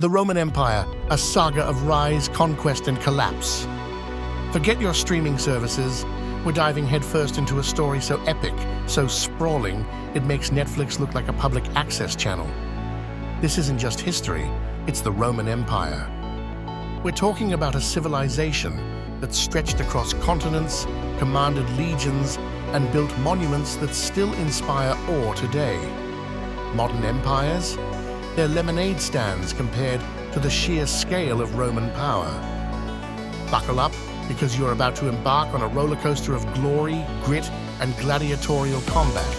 The Roman Empire, a saga of rise, conquest, and collapse. Forget your streaming services. We're diving headfirst into a story so epic, so sprawling, it makes Netflix look like a public access channel. This isn't just history, it's the Roman Empire. We're talking about a civilization that stretched across continents, commanded legions, and built monuments that still inspire awe today. Modern empires? They're lemonade stands compared to the sheer scale of Roman power. Buckle up, because you're about to embark on a roller coaster of glory, grit, and gladiatorial combat.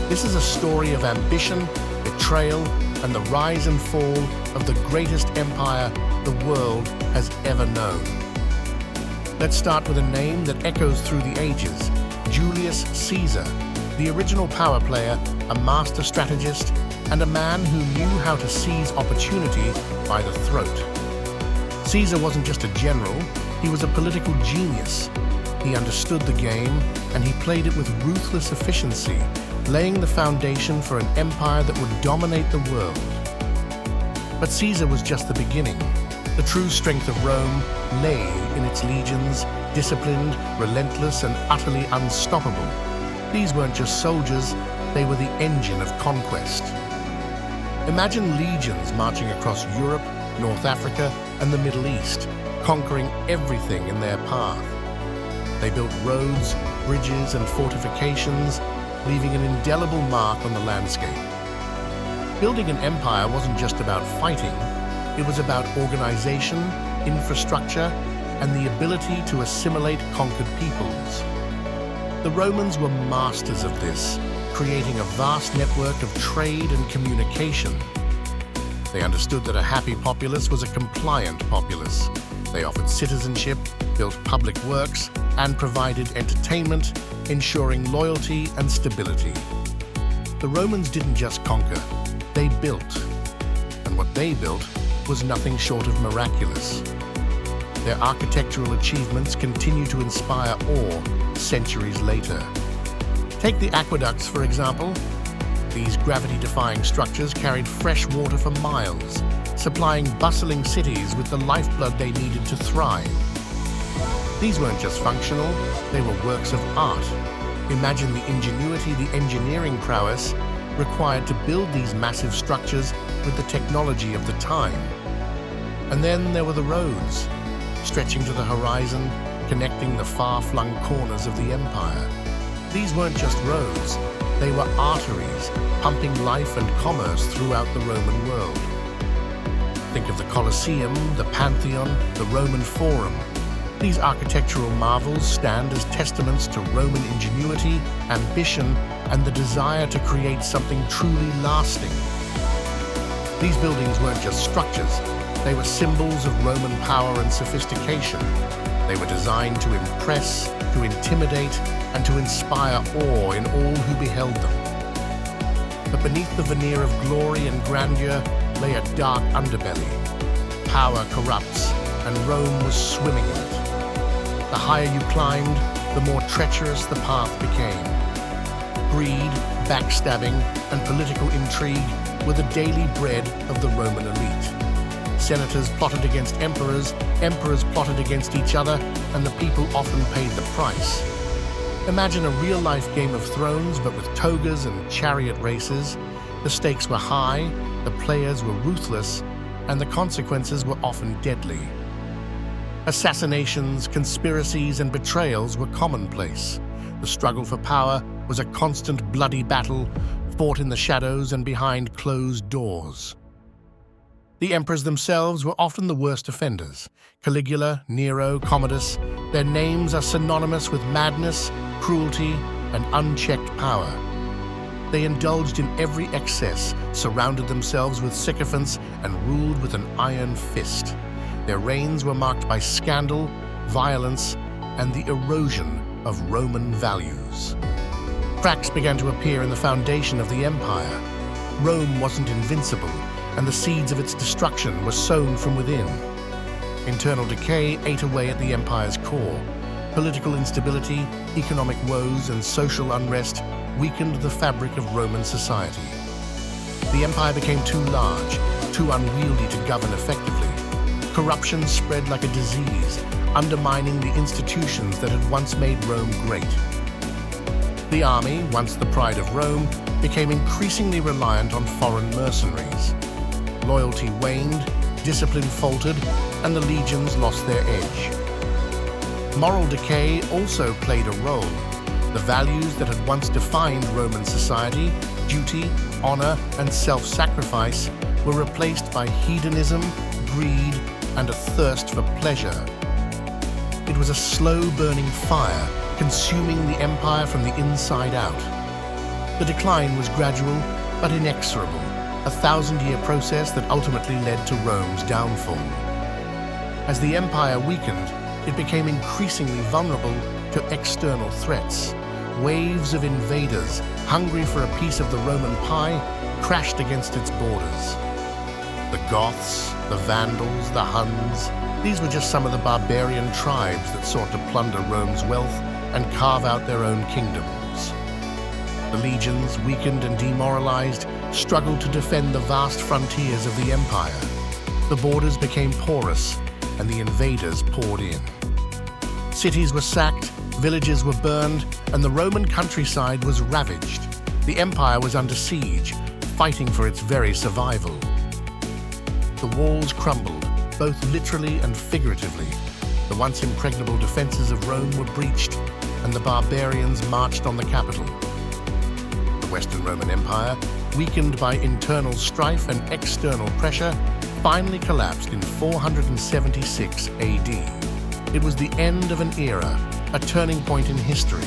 This is a story of ambition, betrayal, and the rise and fall of the greatest empire the world has ever known. Let's start with a name that echoes through the ages: Julius Caesar, the original power player, a master strategist, and a man who knew how to seize opportunity by the throat. Caesar wasn't just a general, he was a political genius. He understood the game, and he played it with ruthless efficiency, laying the foundation for an empire that would dominate the world. But Caesar was just the beginning. The true strength of Rome lay in its legions, disciplined, relentless, and utterly unstoppable. These weren't just soldiers, they were the engine of conquest. Imagine legions marching across Europe, North Africa, and the Middle East, conquering everything in their path. They built roads, bridges, and fortifications, leaving an indelible mark on the landscape. Building an empire wasn't just about fighting, it was about organization, infrastructure, and the ability to assimilate conquered peoples. The Romans were masters of this, creating a vast network of trade and communication. They understood that a happy populace was a compliant populace. They offered citizenship, built public works, and provided entertainment, ensuring loyalty and stability. The Romans didn't just conquer, they built. And what they built was nothing short of miraculous. Their architectural achievements continue to inspire awe centuries later. Take the aqueducts, for example. These gravity-defying structures carried fresh water for miles, supplying bustling cities with the lifeblood they needed to thrive. These weren't just functional, they were works of art. Imagine the ingenuity, the engineering prowess required to build these massive structures with the technology of the time. And then there were the roads, stretching to the horizon, connecting the far-flung corners of the empire. These weren't just roads, they were arteries, pumping life and commerce throughout the Roman world. Think of the Colosseum, the Pantheon, the Roman Forum. These architectural marvels stand as testaments to Roman ingenuity, ambition, and the desire to create something truly lasting. These buildings weren't just structures, they were symbols of Roman power and sophistication. They were designed to impress, to intimidate, and to inspire awe in all who beheld them. But beneath the veneer of glory and grandeur lay a dark underbelly. Power corrupts, and Rome was swimming in it. The higher you climbed, the more treacherous the path became. Greed, backstabbing, and political intrigue were the daily bread of the Roman elite. Senators plotted against emperors, emperors plotted against each other, and the people often paid the price. Imagine a real-life Game of Thrones, but with togas and chariot races. The stakes were high, the players were ruthless, and the consequences were often deadly. Assassinations, conspiracies, and betrayals were commonplace. The struggle for power was a constant bloody battle, fought in the shadows and behind closed doors. The emperors themselves were often the worst offenders. Caligula, Nero, Commodus, their names are synonymous with madness, cruelty, and unchecked power. They indulged in every excess, surrounded themselves with sycophants, and ruled with an iron fist. Their reigns were marked by scandal, violence, and the erosion of Roman values. Cracks began to appear in the foundation of the empire. Rome wasn't invincible, and the seeds of its destruction were sown from within. Internal decay ate away at the empire's core. Political instability, economic woes, and social unrest weakened the fabric of Roman society. The empire became too large, too unwieldy to govern effectively. Corruption spread like a disease, undermining the institutions that had once made Rome great. The army, once the pride of Rome, became increasingly reliant on foreign mercenaries. Loyalty waned, discipline faltered, and the legions lost their edge. Moral decay also played a role. The values that had once defined Roman society, duty, honor, and self-sacrifice, were replaced by hedonism, greed, and a thirst for pleasure. It was a slow-burning fire, consuming the empire from the inside out. The decline was gradual but inexorable, a 1,000-year process that ultimately led to Rome's downfall. As the empire weakened, it became increasingly vulnerable to external threats. Waves of invaders, hungry for a piece of the Roman pie, crashed against its borders. The Goths, the Vandals, the Huns, these were just some of the barbarian tribes that sought to plunder Rome's wealth and carve out their own kingdoms. The legions, weakened and demoralized, struggled to defend the vast frontiers of the empire. The borders became porous, and the invaders poured in. Cities were sacked, villages were burned, and the Roman countryside was ravaged. The empire was under siege, fighting for its very survival. The walls crumbled, both literally and figuratively. The once impregnable defenses of Rome were breached, and the barbarians marched on the capital. The Western Roman Empire, weakened by internal strife and external pressure, finally collapsed in 476 AD. It was the end of an era, a turning point in history.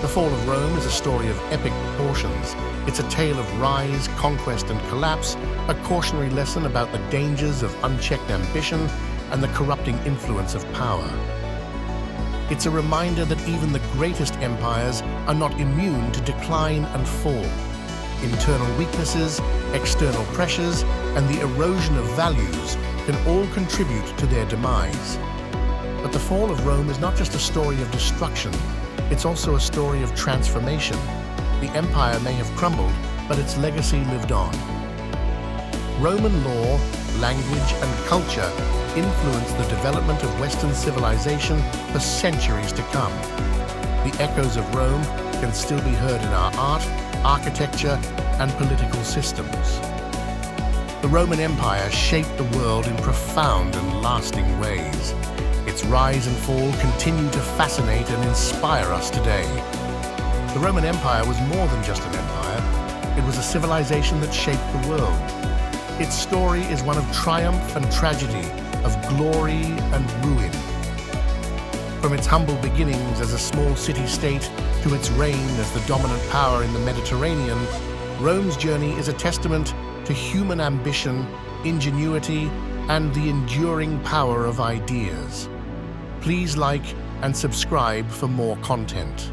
The fall of Rome is a story of epic proportions. It's a tale of rise, conquest, and collapse, a cautionary lesson about the dangers of unchecked ambition and the corrupting influence of power. It's a reminder that even the greatest empires are not immune to decline and fall. Internal weaknesses, external pressures, and the erosion of values can all contribute to their demise. But the fall of Rome is not just a story of destruction, it's also a story of transformation. The empire may have crumbled, but its legacy lived on. Roman law, language, and culture influenced the development of Western civilization for centuries to come. The echoes of Rome can still be heard in our art, architecture, and political systems. The Roman Empire shaped the world in profound and lasting ways. Its rise and fall continue to fascinate and inspire us today. The Roman Empire was more than just an empire. It was a civilization that shaped the world. Its story is one of triumph and tragedy, of glory and ruin. From its humble beginnings as a small city-state to its reign as the dominant power in the Mediterranean, Rome's journey is a testament to human ambition, ingenuity, and the enduring power of ideas. Please like and subscribe for more content.